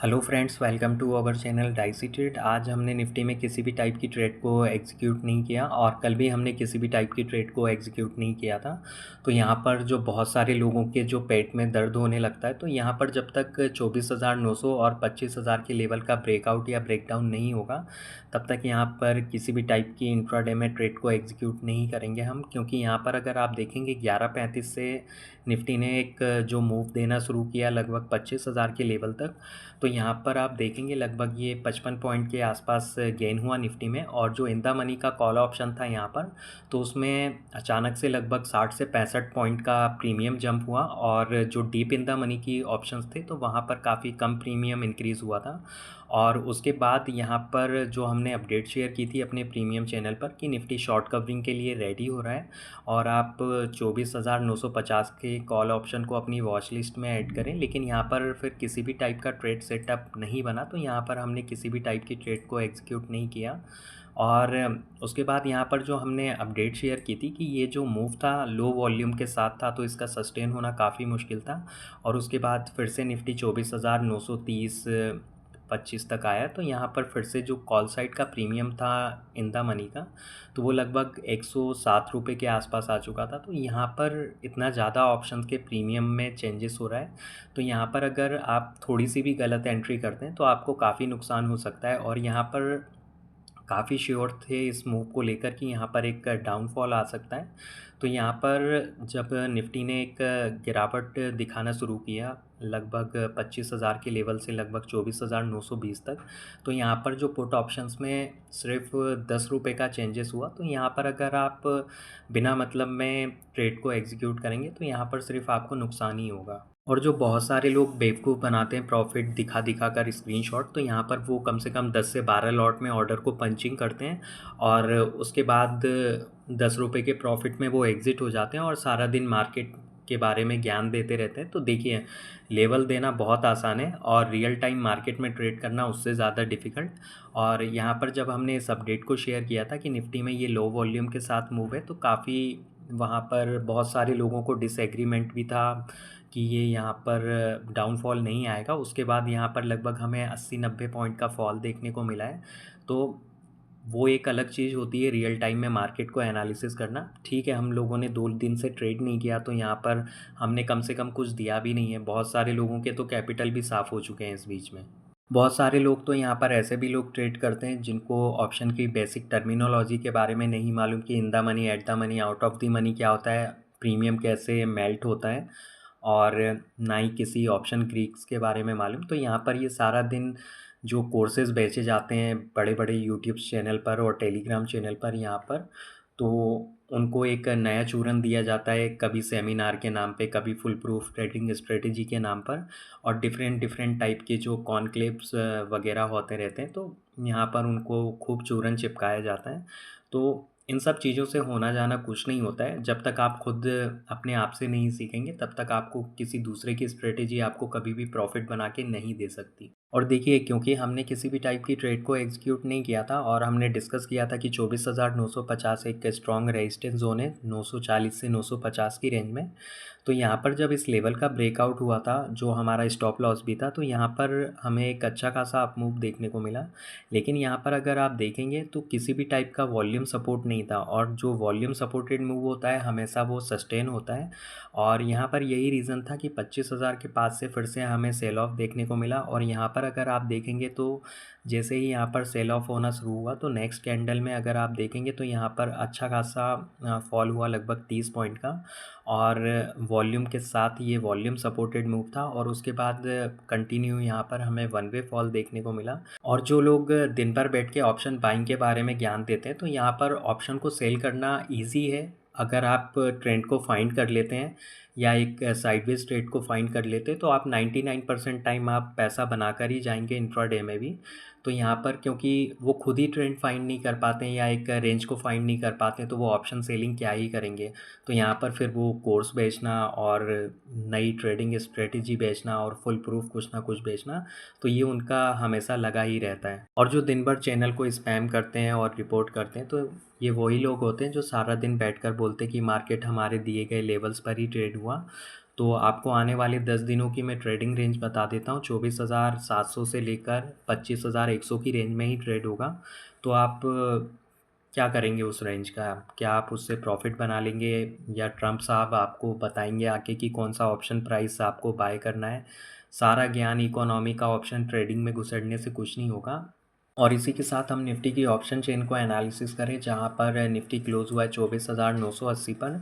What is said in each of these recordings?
Hello friends, welcome to our channel Dicey Trade. आज हमने Nifty में किसी भी टाइप की ट्रेड को एग्जीक्यूट नहीं किया और कल भी हमने किसी भी टाइप की ट्रेड को एग्जीक्यूट नहीं किया था। तो यहाँ पर जो बहुत सारे लोगों के जो पेट में दर्द होने लगता है, तो यहाँ पर जब तक 24,900 और 25,000 के लेवल का ब्रेकआउट या ब्रेकडाउन नहीं होगा, तब तक यहाँ पर किसी भी टाइप की इंट्राडे में ट्रेड को एग्जीक्यूट नहीं करेंगे हम। क्योंकि यहाँ पर अगर आप देखेंगे 11:35 से निफ्टी ने एक जो मूव देना शुरू किया लगभग 25,000 के लेवल तक, तो यहाँ पर आप देखेंगे लगभग ये 55 पॉइंट के आसपास गेन हुआ निफ्टी में। और जो इन द मनी का कॉल ऑप्शन था यहाँ पर, तो उसमें अचानक से लगभग 60 से 65 पॉइंट का प्रीमियम जंप हुआ। और जो डीप इन द मनी की ऑप्शंस थे, तो वहाँ पर काफ़ी कम प्रीमियम इंक्रीज़ हुआ था। और उसके बाद यहाँ पर जो हमने अपडेट शेयर की थी अपने प्रीमियम चैनल पर कि निफ्टी शॉर्ट कवरिंग के लिए रेडी हो रहा है और आप 24,950 के कॉल ऑप्शन को अपनी वॉच लिस्ट में ऐड करें। लेकिन यहाँ पर फिर किसी भी टाइप का ट्रेड सेटअप नहीं बना, तो यहाँ पर हमने किसी भी टाइप की ट्रेड को एग्जीक्यूट नहीं किया। और उसके बाद यहाँ पर जो हमने अपडेट शेयर की थी कि ये जो मूव था लो वॉल्यूम के साथ था, तो इसका सस्टेन होना काफ़ी मुश्किल था। और उसके बाद फिर से निफ्टी 24,930 25 तक आया। तो यहाँ पर फिर से जो कॉल साइड का प्रीमियम था इन द मनी का, तो वो लगभग 107 रुपये के आसपास आ चुका था। तो यहाँ पर इतना ज़्यादा ऑप्शन के प्रीमियम में चेंजेस हो रहा है, तो यहाँ पर अगर आप थोड़ी सी भी गलत एंट्री करते हैं तो आपको काफ़ी नुकसान हो सकता है। और यहाँ पर काफ़ी श्योर थे इस मूव को लेकर कि यहाँ पर एक डाउनफॉल आ सकता है। तो यहाँ पर जब निफ्टी ने एक गिरावट दिखाना शुरू किया लगभग 25,000 के लेवल से लगभग 24,920 तक, तो यहाँ पर जो पुट ऑप्शंस में सिर्फ 10 रुपये का चेंजेस हुआ। तो यहाँ पर अगर आप बिना मतलब में ट्रेड को एग्जीक्यूट करेंगे तो यहाँ पर सिर्फ आपको नुकसान ही होगा। और जो बहुत सारे लोग बेवकूफ़ बनाते हैं प्रॉफिट दिखा दिखा कर स्क्रीनशॉट, तो यहाँ पर वो कम से कम 10 से 12 लॉट में ऑर्डर को पंचिंग करते हैं और उसके बाद 10 रुपये के प्रॉफिट में वो एग्ज़िट हो जाते हैं और सारा दिन मार्केट के बारे में ज्ञान देते रहते हैं। तो देखिए, लेवल देना बहुत आसान है और रियल टाइम मार्केट में ट्रेड करना उससे ज़्यादा डिफ़िकल्ट। और यहाँ पर जब हमने इस अपडेट को शेयर किया था कि निफ्टी में ये लो वॉल्यूम के साथ मूव है, तो काफ़ी वहाँ पर बहुत सारे लोगों को डिसएग्रीमेंट भी था कि ये यहाँ पर डाउनफॉल नहीं आएगा। उसके बाद यहाँ पर लगभग हमें 80-90 पॉइंट का फॉल देखने को मिला है। तो वो एक अलग चीज़ होती है रियल टाइम में मार्केट को एनालिसिस करना। ठीक है, हम लोगों ने 2 दिन से ट्रेड नहीं किया, तो यहाँ पर हमने कम से कम कुछ दिया भी नहीं है। बहुत सारे लोगों के तो कैपिटल भी साफ़ हो चुके हैं इस बीच में। बहुत सारे लोग तो यहाँ पर ऐसे भी लोग ट्रेड करते हैं जिनको ऑप्शन की बेसिक टर्मिनोलॉजी के बारे में नहीं मालूम कि in the money, at the money, out of the money क्या होता है, प्रीमियम कैसे मेल्ट होता है, और ना ही किसी ऑप्शन ग्रीक्स के बारे में मालूम। तो यहाँ पर ये सारा दिन जो कोर्सेज़ बेचे जाते हैं बड़े बड़े यूट्यूब चैनल पर और टेलीग्राम चैनल पर यहाँ पर, तो उनको एक नया चूरन दिया जाता है, कभी सेमिनार के नाम पे, कभी फुल प्रूफ ट्रेडिंग स्ट्रेटेजी के नाम पर, और डिफरेंट डिफरेंट टाइप के जो कॉन्क्लेव्स वगैरह होते रहते हैं, तो यहाँ पर उनको खूब चूरन चिपकाया जाता है। तो इन सब चीज़ों से होना जाना कुछ नहीं होता है। जब तक आप खुद अपने आप से नहीं सीखेंगे, तब तक आपको किसी दूसरे की स्ट्रेटेजी आपको कभी भी प्रॉफिट बना के नहीं दे सकती। और देखिए, क्योंकि हमने किसी भी टाइप की ट्रेड को एग्जीक्यूट नहीं किया था और हमने डिस्कस किया था कि 24,950 एक स्ट्रॉन्ग रेजिस्टेंस जोन है 940 से 950 की रेंज में। तो यहाँ पर जब इस लेवल का ब्रेकआउट हुआ था, जो हमारा स्टॉप लॉस भी था, तो यहाँ पर हमें एक अच्छा खासा अप मूव देखने को मिला। लेकिन यहाँ पर अगर आप देखेंगे तो किसी भी टाइप का वॉल्यूम सपोर्ट नहीं था, और जो वॉल्यूम सपोर्टेड मूव होता है हमेशा वो सस्टेन होता है। और यहाँ पर यही रीज़न था कि 25,000 के पास से फिर से हमें सेल ऑफ देखने को मिला। और यहाँ पर अगर आप देखेंगे तो जैसे ही यहाँ पर सेल ऑफ होना शुरू हुआ, तो नेक्स्ट कैंडल में अगर आप देखेंगे तो यहाँ पर अच्छा खासा फॉल हुआ लगभग 30 पॉइंट का, और वॉल्यूम के साथ ये वॉल्यूम सपोर्टेड मूव था। और उसके बाद कंटिन्यू यहाँ पर हमें वन वे फॉल देखने को मिला। और जो लोग दिन भर बैठ के ऑप्शन बाइंग के बारे में ज्ञान देते हैं, तो यहाँ पर ऑप्शन को सेल करना ईजी है अगर आप ट्रेंड को फाइंड कर लेते हैं या एक साइडवेज ट्रेड को फाइंड कर लेते हैं, तो आप 99% टाइम आप पैसा बनाकर ही जाएंगे इंट्राडे में भी। तो यहाँ पर क्योंकि वो खुद ही ट्रेंड फाइंड नहीं कर पाते हैं या एक रेंज को फाइंड नहीं कर पाते हैं, तो वो ऑप्शन सेलिंग क्या ही करेंगे। तो यहाँ पर फिर वो कोर्स बेचना और नई ट्रेडिंग स्ट्रेटेजी बेचना और फुल प्रूफ कुछ ना कुछ बेचना, तो ये उनका हमेशा लगा ही रहता है। और जो दिन भर चैनल को स्पैम करते हैं और रिपोर्ट करते हैं, तो ये वही लोग होते हैं जो सारा दिन बैठकर बोलते हैं कि मार्केट हमारे दिए गए लेवल्स पर ही ट्रेड हुआ। तो आपको आने वाले 10 दिनों की मैं ट्रेडिंग रेंज बता देता हूँ। 24,700 से लेकर 25,100 की रेंज में ही ट्रेड होगा। तो आप क्या करेंगे उस रेंज का? क्या आप उससे प्रॉफिट बना लेंगे, या ट्रम्प साहब आपको बताएंगे आके कि कौन सा ऑप्शन प्राइस आपको बाय करना है? सारा ज्ञान इकोनॉमी का ऑप्शन ट्रेडिंग में घुसड़ने से कुछ नहीं होगा। और इसी के साथ हम निफ्टी की ऑप्शन चेन को एनालिसिस करें, जहाँ पर निफ्टी क्लोज हुआ है 24,980 पर।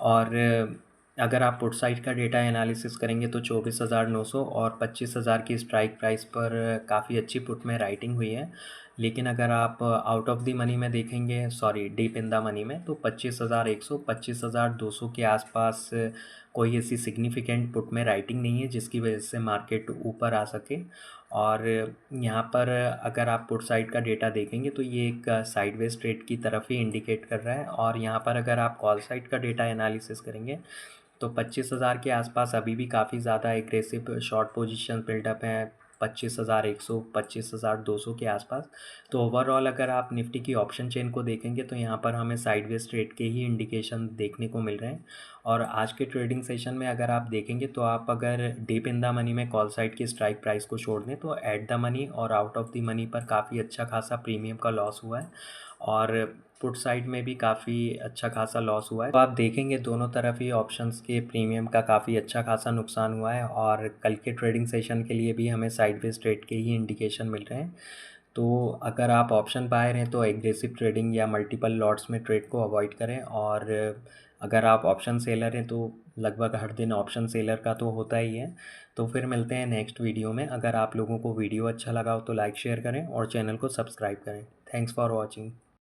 और अगर आप पुट साइड का डेटा एनालिसिस करेंगे तो 24,900 और 25,000 की स्ट्राइक प्राइस पर काफ़ी अच्छी पुट में राइटिंग हुई है। लेकिन अगर आप आउट ऑफ द मनी में देखेंगे, sorry deep in the money में, तो 25,100 25,200 के आसपास कोई ऐसी सिग्निफिकेंट पुट में राइटिंग नहीं है जिसकी वजह से मार्केट ऊपर आ सके। और यहाँ पर अगर आप पुट साइड का डेटा देखेंगे तो ये एक साइडवेज ट्रेड की तरफ ही इंडिकेट कर रहा है। और यहाँ पर अगर आप कॉल साइड का डेटा एनालिसिस करेंगे तो 25,000 के आसपास अभी भी काफ़ी ज़्यादा एग्रेसिव शॉर्ट पोजीशन बिल्डअप है, 25,100 25,200 के आसपास। तो ओवरऑल अगर आप निफ्टी की ऑप्शन चेन को देखेंगे तो यहाँ पर हमें साइडवेज ट्रेड के ही इंडिकेशन देखने को मिल रहे हैं। और आज के ट्रेडिंग सेशन में अगर आप देखेंगे तो आप अगर डीप इन द मनी में कॉल साइड की स्ट्राइक प्राइस को छोड़ दें तो एट द मनी और आउट ऑफ द मनी पर काफ़ी अच्छा खासा प्रीमियम का लॉस हुआ है, और पुट साइड में भी काफ़ी अच्छा खासा लॉस हुआ है। तो आप देखेंगे दोनों तरफ ही ऑप्शंस के प्रीमियम का काफ़ी अच्छा खासा नुकसान हुआ है, और कल के ट्रेडिंग सेशन के लिए भी हमें साइडवेज ट्रेड के ही इंडिकेशन मिल रहे हैं। तो अगर आप ऑप्शन बायर हैं तो एग्रेसिव ट्रेडिंग या मल्टीपल लॉट्स में ट्रेड को अवॉइड करें। और अगर आप ऑप्शन सेलर हैं तो लगभग हर दिन ऑप्शन सेलर का तो होता ही है। तो फिर मिलते हैं नेक्स्ट वीडियो में। अगर आप लोगों को वीडियो अच्छा लगा हो तो लाइक शेयर करें और चैनल को सब्सक्राइब करें। Thanks for watching.